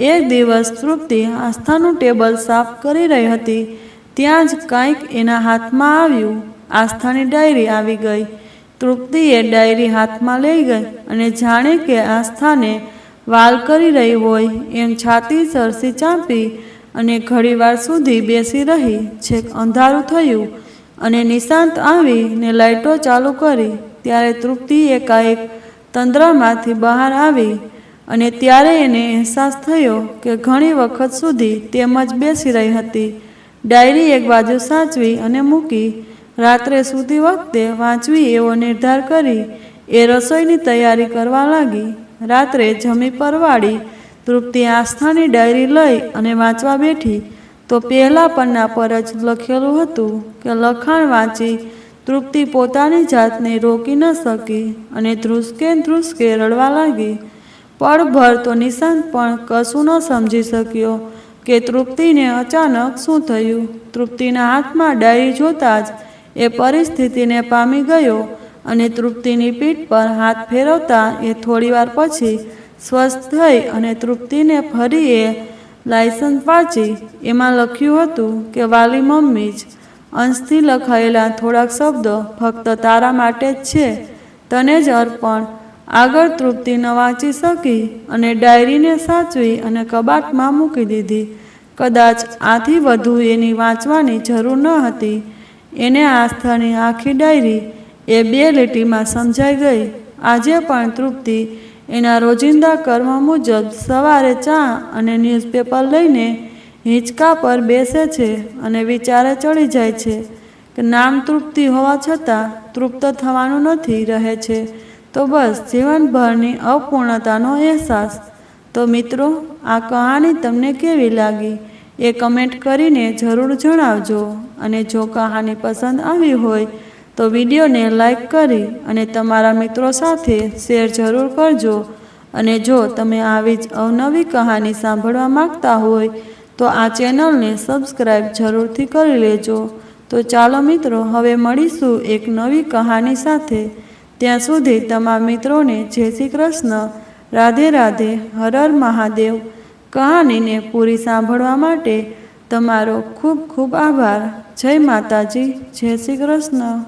[SPEAKER 1] એક દિવસ તૃપ્તિ આસ્થાનું ટેબલ સાફ કરી રહી હતી. ત્યાં જ કંઈક એના હાથમાં આવ્યું. આસ્થાની ડાયરી આવી ગઈ. તૃપ્તિએ ડાયરી હાથમાં લઈ ગઈ અને જાણે કે આસ્થાને વાલ કરી રહી હોય એમ છાતી સરસી ચાંપી અને ઘડીવાર સુધી બેસી રહી. છેક અંધારું થયું અને નિશાંત આવીને લાઇટો ચાલુ કરી. ત્યારે તૃપ્તિ એકાએક તંદ્રામાંથી બહાર આવી અને ત્યારે એને અહેસાસ થયો કે ઘણી વખત સુધી તેમ જ બેસી રહી હતી. ડાયરી એક બાજુ સાચવી અને મૂકી. રાત્રે સૂતી વખતે વાંચવી એવો નિર્ધાર કરી એ રસોઈની તૈયારી કરવા લાગી. રાત્રે જમી પરવાડી તૃપ્તિ આસ્થાની ડાયરી લઈ અને વાંચવા બેઠી તો પહેલા પન્ના પર જ લખેલું હતું કે લખાણ વાંચી તૃપ્તિ પોતાની જાતને રોકી ન શકી અને ધ્રુસકે રડવા લાગી. પળભર તો નિશાંત પણ કશું ન સમજી શક્યો કે તૃપ્તિને અચાનક શું થયું. તૃપ્તિના હાથમાં ડાયરી જોતાં જ એ પરિસ્થિતિને પામી ગયો અને તૃપ્તિની પીઠ પર હાથ ફેરવતા એ થોડીવાર પછી સ્વસ્થ થઈ અને તૃપ્તિને ફરી એ લાયસન્સ વાંચી. એમાં લખ્યું હતું કે વાલી મમ્મી જ. અંશથી લખાયેલા થોડાક શબ્દો ફક્ત તારા માટે જ છે, તને જ અર્પણ. આગળ તૃપ્તિ ન વાંચી શકી અને ડાયરીને સાચવી અને કબાટમાં મૂકી દીધી. કદાચ આથી વધુ એની વાંચવાની જરૂર ન હતી. એને આસ્થાની આખી ડાયરી એ 2 લીટીમાં સમજાઈ ગઈ. આજે પણ તૃપ્તિ એના રોજિંદા કર્મ મુજબ સવારે ચા અને ન્યૂઝપેપર લઈને હિંચકા પર બેસે છે અને વિચારે ચડી જાય છે કે નામ તૃપ્તિ હોવા છતાં તૃપ્ત થવાનું નથી રહે છે તો બસ જીવનભરની અપૂર્ણતાનો અહેસાસ. તો મિત્રો, આ કહાની તમને કેવી લાગી એ કમેન્ટ કરીને જરૂર જણાવજો. અને જો કહાની પસંદ આવી હોય તો વિડીયોને લાઈક કરી અને તમારા મિત્રો સાથે શેર જરૂર કરજો. અને જો તમે આવી જ અવનવી કહાની સાંભળવા માંગતા હોય તો આ ચેનલને સબસ્ક્રાઈબ જરૂરથી કરી લેજો. તો ચાલો મિત્રો, હવે મળીશું એક નવી કહાની સાથે. ત્યાં સુધી તમામ મિત્રોને જય શ્રી કૃષ્ણ, રાધે રાધે, હર હર મહાદેવ. કહાનીને પૂરી સાંભળવા માટે તમારો ખૂબ ખૂબ આભાર. જય માતાજી, જય શ્રી કૃષ્ણ.